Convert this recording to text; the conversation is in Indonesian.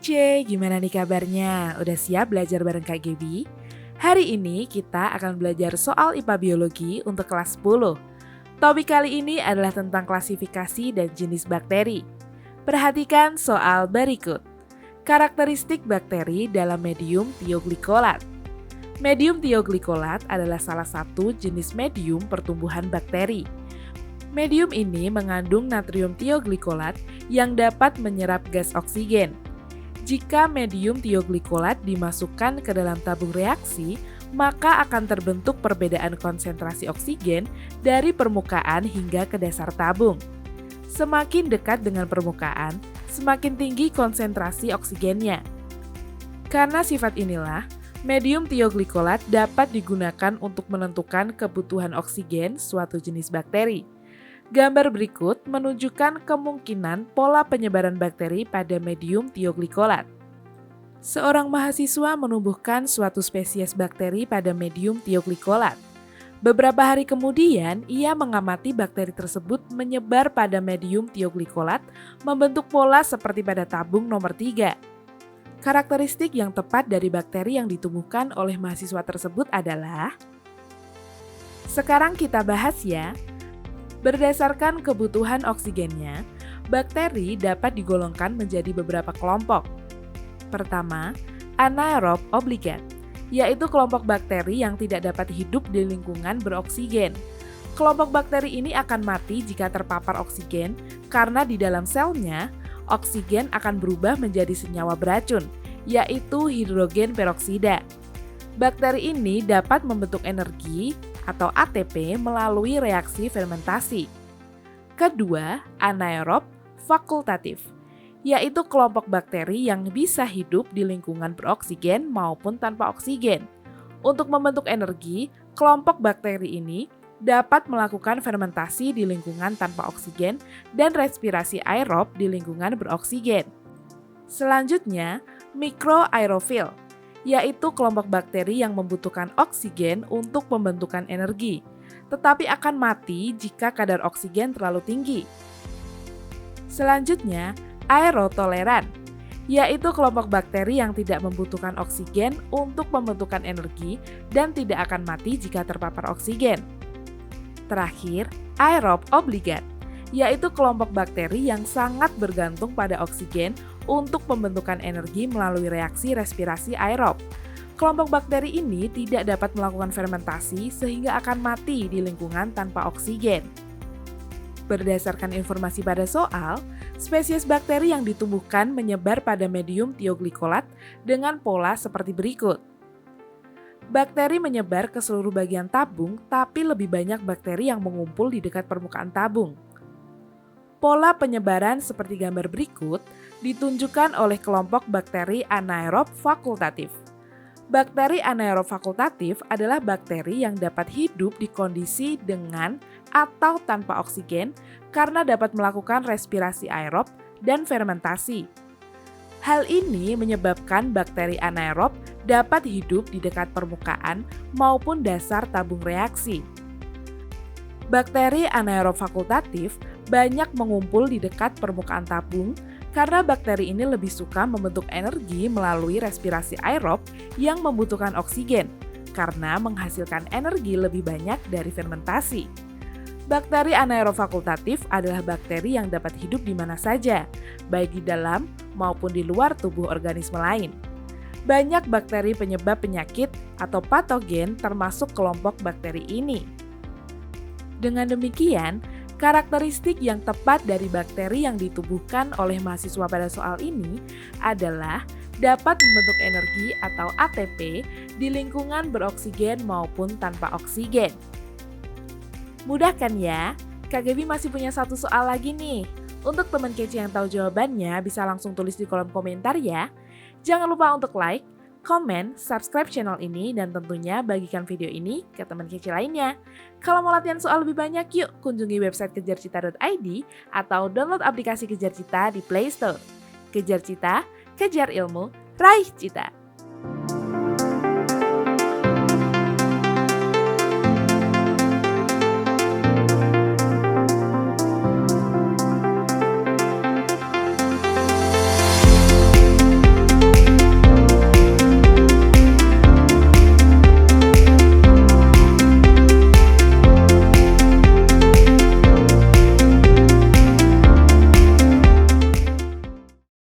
kece, gimana nih kabarnya? Udah siap belajar bareng Kak Gebi? Hari ini kita akan belajar soal IPA Biologi untuk kelas 10. Topik kali ini adalah tentang klasifikasi dan jenis bakteri. Perhatikan soal berikut. Karakteristik bakteri dalam medium tioglikolat. Medium tioglikolat adalah salah satu jenis medium pertumbuhan bakteri. Medium ini mengandung natrium tioglikolat yang dapat menyerap gas oksigen. Jika medium tioglikolat dimasukkan ke dalam tabung reaksi, maka akan terbentuk perbedaan konsentrasi oksigen dari permukaan hingga ke dasar tabung. Semakin dekat dengan permukaan, semakin tinggi konsentrasi oksigennya. Karena sifat inilah, medium tioglikolat dapat digunakan untuk menentukan kebutuhan oksigen suatu jenis bakteri. Gambar berikut menunjukkan kemungkinan pola penyebaran bakteri pada medium tioglikolat. Seorang mahasiswa menumbuhkan suatu spesies bakteri pada medium tioglikolat. Beberapa hari kemudian, ia mengamati bakteri tersebut menyebar pada medium tioglikolat, membentuk pola seperti pada tabung nomor 3. Karakteristik yang tepat dari bakteri yang ditumbuhkan oleh mahasiswa tersebut adalah... Sekarang kita bahas ya. Berdasarkan kebutuhan oksigennya, bakteri dapat digolongkan menjadi beberapa kelompok. Pertama, anaerob obligat, yaitu kelompok bakteri yang tidak dapat hidup di lingkungan beroksigen. Kelompok bakteri ini akan mati jika terpapar oksigen karena di dalam selnya, oksigen akan berubah menjadi senyawa beracun, yaitu hidrogen peroksida. Bakteri ini dapat membentuk energi atau ATP melalui reaksi fermentasi. Kedua, anaerob fakultatif, yaitu kelompok bakteri yang bisa hidup di lingkungan beroksigen maupun tanpa oksigen. Untuk membentuk energi, kelompok bakteri ini dapat melakukan fermentasi di lingkungan tanpa oksigen dan respirasi aerob di lingkungan beroksigen. Selanjutnya, mikroaerofil, yaitu kelompok bakteri yang membutuhkan oksigen untuk pembentukan energi, tetapi akan mati jika kadar oksigen terlalu tinggi. Selanjutnya, aerotoleran, yaitu kelompok bakteri yang tidak membutuhkan oksigen untuk pembentukan energi dan tidak akan mati jika terpapar oksigen. Terakhir, aerob obligat, yaitu kelompok bakteri yang sangat bergantung pada oksigen untuk pembentukan energi melalui reaksi respirasi aerob. Kelompok bakteri ini tidak dapat melakukan fermentasi sehingga akan mati di lingkungan tanpa oksigen. Berdasarkan informasi pada soal, spesies bakteri yang ditumbuhkan menyebar pada medium tioglikolat dengan pola seperti berikut. Bakteri menyebar ke seluruh bagian tabung, tapi lebih banyak bakteri yang mengumpul di dekat permukaan tabung. Pola penyebaran seperti gambar berikut ditunjukkan oleh kelompok bakteri anaerob fakultatif. Bakteri anaerob fakultatif adalah bakteri yang dapat hidup di kondisi dengan atau tanpa oksigen karena dapat melakukan respirasi aerob dan fermentasi. Hal ini menyebabkan bakteri anaerob dapat hidup di dekat permukaan maupun dasar tabung reaksi. Bakteri anaerob fakultatif banyak mengumpul di dekat permukaan tabung karena bakteri ini lebih suka membentuk energi melalui respirasi aerob yang membutuhkan oksigen karena menghasilkan energi lebih banyak dari fermentasi. Bakteri anaerob fakultatif adalah bakteri yang dapat hidup di mana saja, baik di dalam maupun di luar tubuh organisme lain. Banyak bakteri penyebab penyakit atau patogen termasuk kelompok bakteri ini. Dengan demikian, karakteristik yang tepat dari bakteri yang ditubuhkan oleh mahasiswa pada soal ini adalah dapat membentuk energi atau ATP di lingkungan beroksigen maupun tanpa oksigen. Mudah kan ya? Kak Gebi masih punya satu soal lagi nih. Untuk teman kece yang tahu jawabannya bisa langsung tulis di kolom komentar ya. Jangan lupa untuk like, komen, subscribe channel ini, dan tentunya bagikan video ini ke teman kece lainnya. Kalau mau latihan soal lebih banyak, yuk kunjungi website kejarcita.id atau download aplikasi Kejar Cita di Play Store. Kejar Cita, kejar ilmu, raih cita!